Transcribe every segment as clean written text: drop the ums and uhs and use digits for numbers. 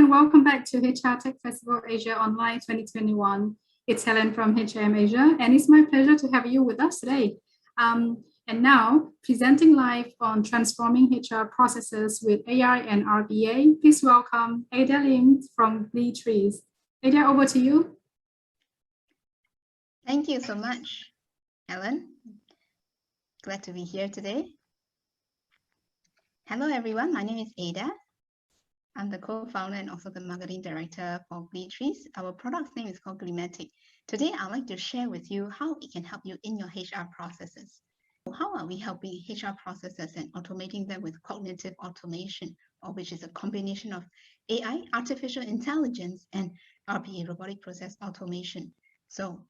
and welcome back to HR Tech Festival Asia Online 2021. It's Helen from HRM Asia, and it's my pleasure to have you with us today. And now, presenting live on transforming HR processes with AI and RPA, please welcome Ada Lim from Gleematic. Ada, over to you. Thank you so much, Helen. Glad to be here today. Hello, everyone. My name is Ada. I'm the co-founder and also the marketing director for Gleematic. Our product's name is called Gleematic. Today, I'd like to share with you how it can help you in your HR processes. How are we helping HR processes and automating them with cognitive automation, or which is a combination of AI, artificial intelligence, and RPA, robotic process automation. So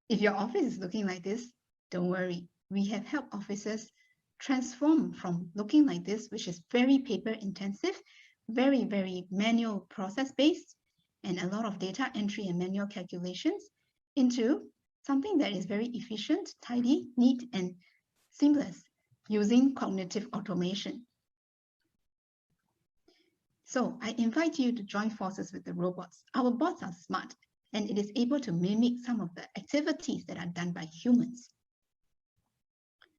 if your office is looking like this, don't worry. We have helped offices transform from looking like this, which is very paper intensive, very, very manual process based, and a lot of data entry and manual calculations, into something that is very efficient, tidy, neat, and seamless using cognitive automation. So I invite you to join forces with the robots. Our bots are smart, and it is able to mimic some of the activities that are done by humans.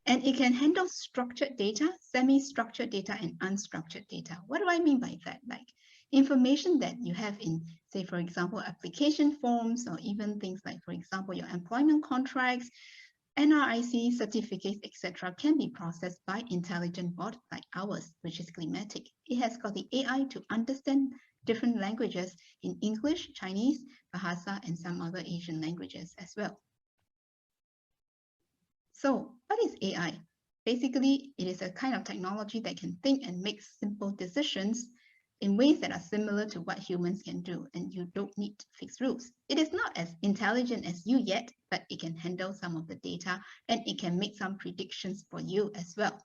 And it can handle structured data, semi-structured data, and unstructured data. What do I mean by that? Like information that you have in, say, for example, application forms, or even things like, for example, your employment contracts, NRIC certificates, etc., can be processed by intelligent bot like ours, which is Gleematic. It has got the AI to understand different languages in English, Chinese, Bahasa, and some other Asian languages as well. So what is AI? Basically, it is a kind of technology that can think and make simple decisions in ways that are similar to what humans can do, and you don't need fixed rules. It is not as intelligent as you yet, but it can handle some of the data, and it can make some predictions for you as well.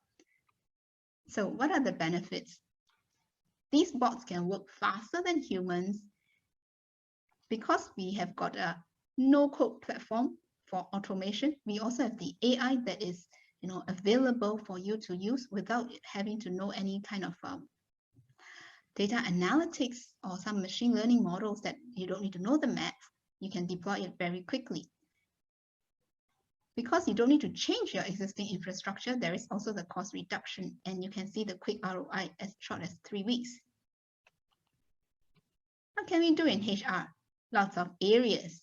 So what are the benefits? These bots can work faster than humans because we have got a no-code platform for automation. We also have the AI that is, available for you to use without having to know any kind of data analytics or some machine learning models that you don't need to know the math. You can deploy it very quickly. Because you don't need to change your existing infrastructure, there is also the cost reduction, and you can see the quick ROI as short as 3 weeks. What can we do in HR? Lots of areas.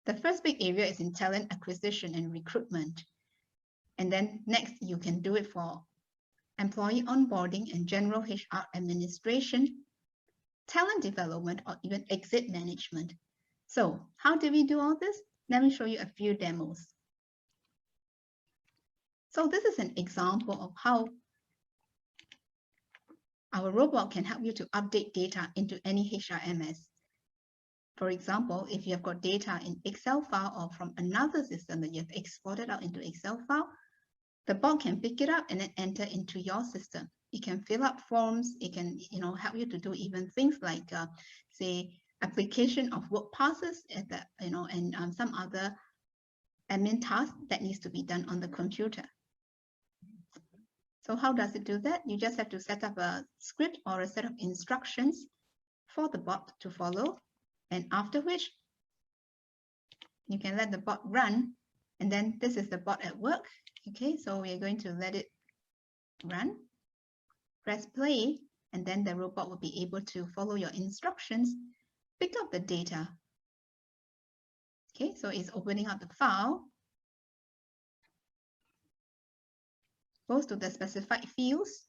The first big area is in talent acquisition and recruitment. And then next, you can do it for employee onboarding and general HR administration, talent development, or even exit management. So how do we do all this? Let me show you a few demos. So this is an example of how our robot can help you to update data into any HRMS. For example, if you have got data in Excel file or from another system that you have exported out into Excel file, the bot can pick it up and then enter into your system. It can fill up forms. It can, help you to do even things like, say, application of work passes at the, and some other admin tasks that needs to be done on the computer. So how does it do that? You just have to set up a script or a set of instructions for the bot to follow. And after which, you can let the bot run. And then this is the bot at work. Okay, so we are going to let it run. Press play, and then the robot will be able to follow your instructions, pick up the data. Okay, so it's opening up the file, goes to the specified fields,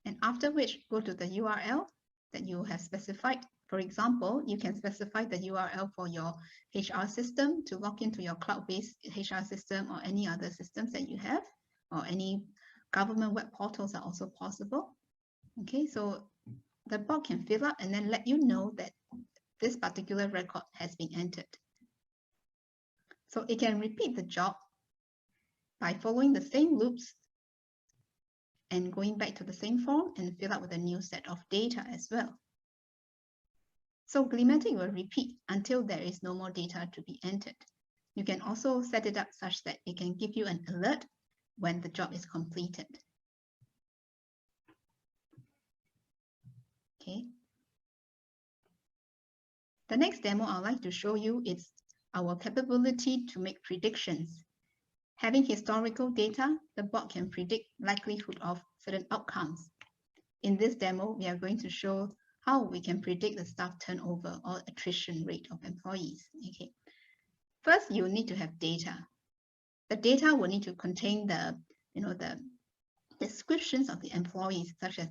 and after which, go to the URL that you have specified. For example, you can specify the URL for your HR system to log into your cloud-based HR system or any other systems that you have, or any government web portals are also possible. Okay, so the bot can fill up and then let you know that this particular record has been entered. So it can repeat the job by following the same loops and going back to the same form and fill up with a new set of data as well. So Gleematic will repeat until there is no more data to be entered. You can also set it up such that it can give you an alert when the job is completed. The next demo I'd like to show you is our capability to make predictions. Having historical data, the bot can predict likelihood of certain outcomes. In this demo, we are going to show how we can predict the staff turnover or attrition rate of employees. Okay. First, you need to have data. The data will need to contain the descriptions of the employees, such as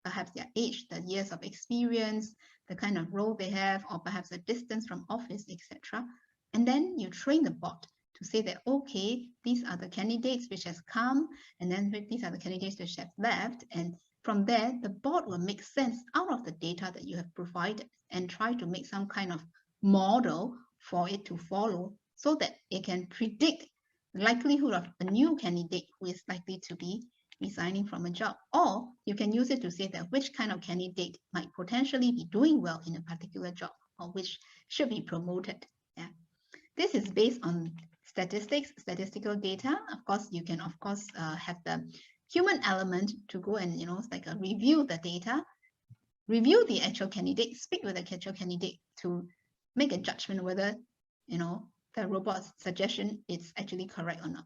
perhaps their age, the years of experience, the kind of role they have, or perhaps the distance from office, etc. And then you train the bot to say that, okay, these are the candidates which has come, and then these are the candidates which have left. And from there, the bot will make sense out of the data that you have provided and try to make some kind of model for it to follow so that it can predict the likelihood of a new candidate who is likely to be resigning from a job. Or you can use it to say that which kind of candidate might potentially be doing well in a particular job or which should be promoted. Yeah. This is based on statistical data. Of course, you can have the human element to go and review the data, review the actual candidate, speak with the actual candidate to make a judgment whether the robot's suggestion is actually correct or not.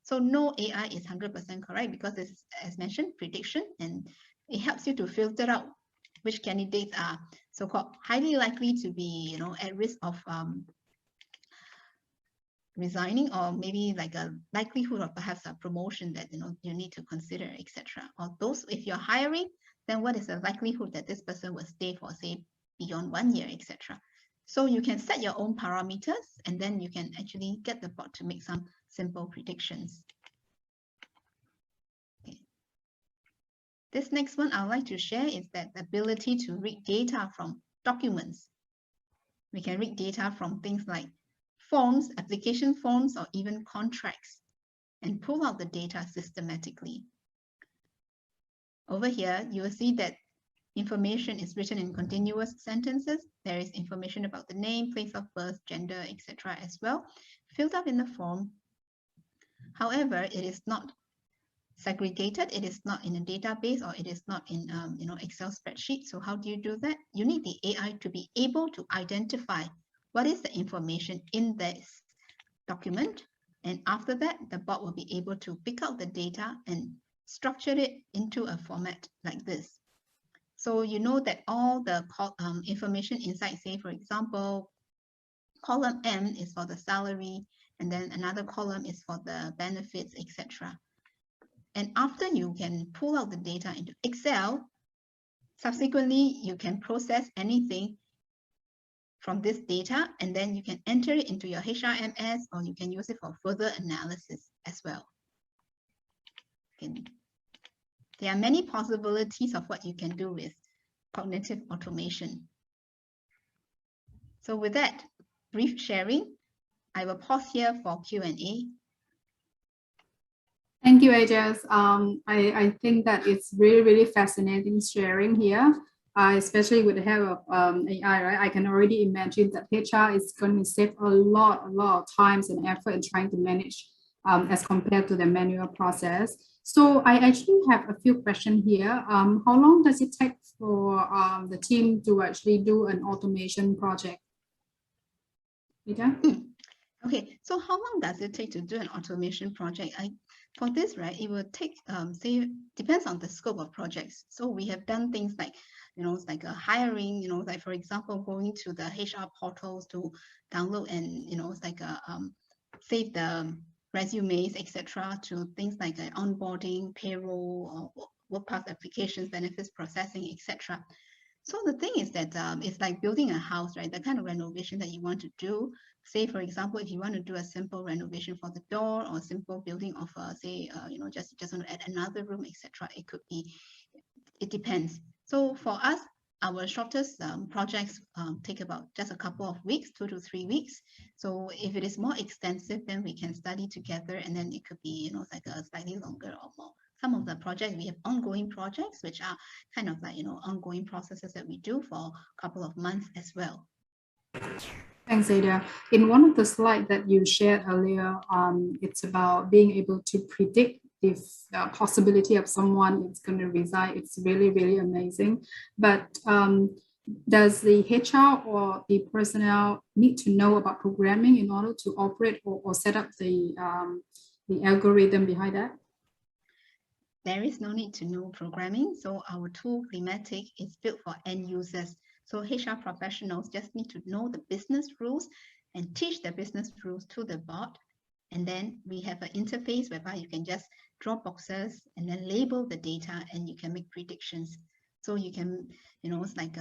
So no AI is 100% correct because this is, as mentioned, prediction, and it helps you to filter out which candidates are so-called highly likely to be at risk of resigning, or maybe like a likelihood of perhaps a promotion that you need to consider, etc. Or those, if you're hiring, then what is the likelihood that this person will stay for, say, beyond 1 year, etc. So you can set your own parameters, and then you can actually get the bot to make some simple predictions. Okay. This next one I'd like to share is that the ability to read data from documents. We can read data from things like forms, application forms, or even contracts, and pull out the data systematically. Over here, you will see that information is written in continuous sentences. There is information about the name, place of birth, gender, etc. as well, filled up in the form. However, it is not segregated. It is not in a database, or it is not in Excel spreadsheet. So how do you do that? You need the AI to be able to identify what is the information in this document. And after that, the bot will be able to pick out the data and structure it into a format like this. So you know that all the information inside, say, for example, column M is for the salary, and then another column is for the benefits, etc. And after you can pull out the data into Excel, subsequently, you can process anything from this data, and then you can enter it into your HRMS, or you can use it for further analysis as well. Okay. There are many possibilities of what you can do with cognitive automation. So with that brief sharing, I will pause here for Q&A. Thank you, Ajas. I think that it's really, really fascinating sharing here, especially with the help of AI, right? I can already imagine that HR is going to save a lot of times and effort in trying to manage as compared to the manual process. So I actually have a few questions here. How long does it take for the team to actually do an automation project? Ida? Okay, so how long does it take to do an automation project? For this, right, it will take, say, depends on the scope of projects. So we have done things like, like a hiring, like for example, going to the HR portals to download and, save the resumes, etc., to things like onboarding, payroll, or work pass applications, benefits processing, etc. So the thing is that it's like building a house, right? The kind of renovation that you want to do. Say, for example, if you want to do a simple renovation for the door, or simple building of, say, just want to add another room, etc. It could be, it depends. So for us, our shortest projects take about just a couple of weeks, 2 to 3 weeks. So if it is more extensive, then we can study together, and then it could be, like a slightly longer or more. Some of the projects, we have ongoing projects, which are kind of like, ongoing processes that we do for a couple of months as well. Thanks, Ada. In one of the slides that you shared earlier, it's about being able to predict if the possibility of someone is going to resign. It's really, really amazing. But Does the HR or the personnel need to know about programming in order to operate or set up the algorithm behind that? There is no need to know programming. So our tool Gleematic is built for end users. So HR professionals just need to know the business rules and teach the business rules to the bot. And then we have an interface whereby you can just draw boxes and then label the data, and you can make predictions. So you can, it's like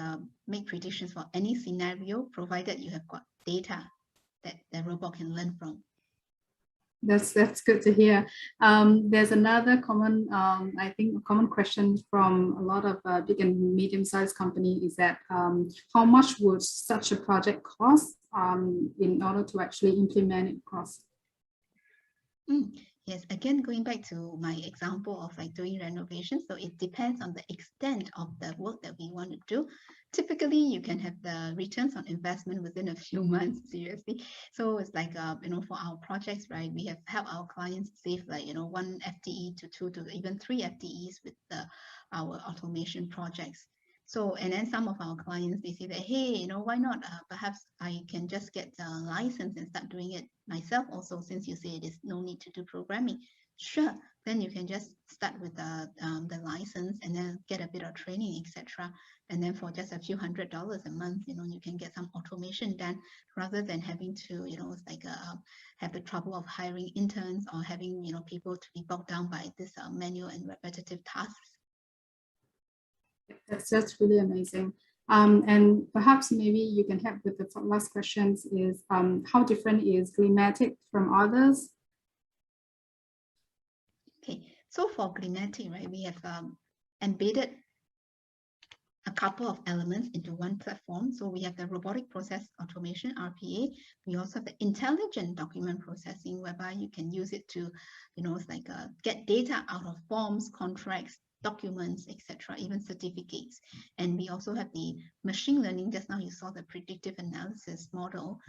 make predictions for any scenario, provided you have got data that the robot can learn from. That's good to hear. There's another common, I think, a common question from a lot of big and medium-sized companies is that how much would such a project cost in order to actually implement it across? Yes, again, going back to my example of like doing renovation. So it depends on the extent of the work that we want to do. Typically, you can have the returns on investment within a few months, seriously. So it's like, for our projects, right, we have helped our clients save like, 1 FTE to 2 to even 3 FTEs with our automation projects. So, and then some of our clients, they say that, hey, why not? Perhaps I can just get a license and start doing it myself also, since you say there's no need to do programming. Sure, then you can just start with the license and then get a bit of training, etc. And then for just a few $100s a month, you can get some automation done, rather than having to, it's like have the trouble of hiring interns or having, people to be bogged down by this manual and repetitive tasks. That's really amazing. And perhaps maybe you can help with the last questions is how different is Gleematic from others? Okay, so for Gleematic, right, we have embedded a couple of elements into one platform. So we have the robotic process automation, RPA. We also have the intelligent document processing, whereby you can use it to, it's like get data out of forms, contracts, documents, etc., even certificates. And we also have the machine learning. Just now you saw the predictive analysis model,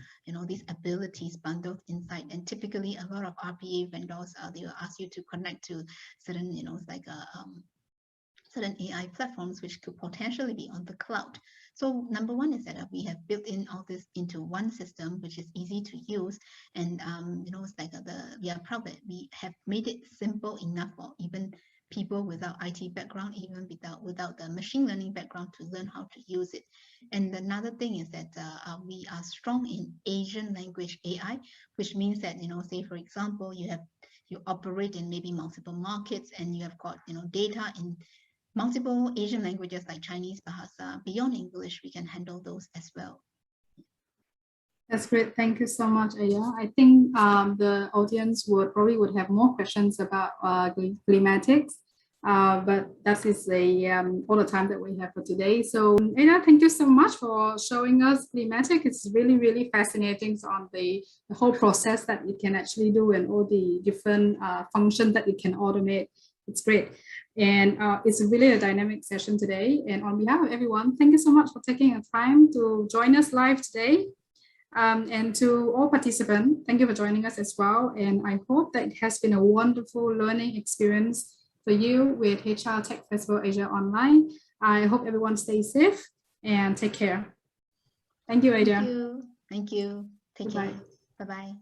these abilities bundled inside. And typically a lot of RPA vendors, they will ask you to connect to certain, certain AI platforms which could potentially be on the cloud. So number one is that we have built in all this into one system, which is easy to use. And, it's like we are proud that we have made it simple enough for even people without IT background, even without the machine learning background, to learn how to use it. And another thing is that we are strong in Asian language AI, which means that, say, for example, you operate in maybe multiple markets and you have got, data in multiple Asian languages like Chinese, Bahasa, beyond English, we can handle those as well. That's great. Thank you so much, Aya. I think the audience would have more questions about Gleematic, but that is all the time that we have for today. So, Aya, thank you so much for showing us Gleematic. It's really, really fascinating on the whole process that it can actually do and all the different functions that it can automate. It's great. And it's really a dynamic session today. And on behalf of everyone, thank you so much for taking the time to join us live today. And to all participants, thank you for joining us as well. And I hope that it has been a wonderful learning experience for you with HR Tech Festival Asia Online. I hope everyone stays safe and take care. Thank you, Ada. Thank you. Take care. Bye-bye.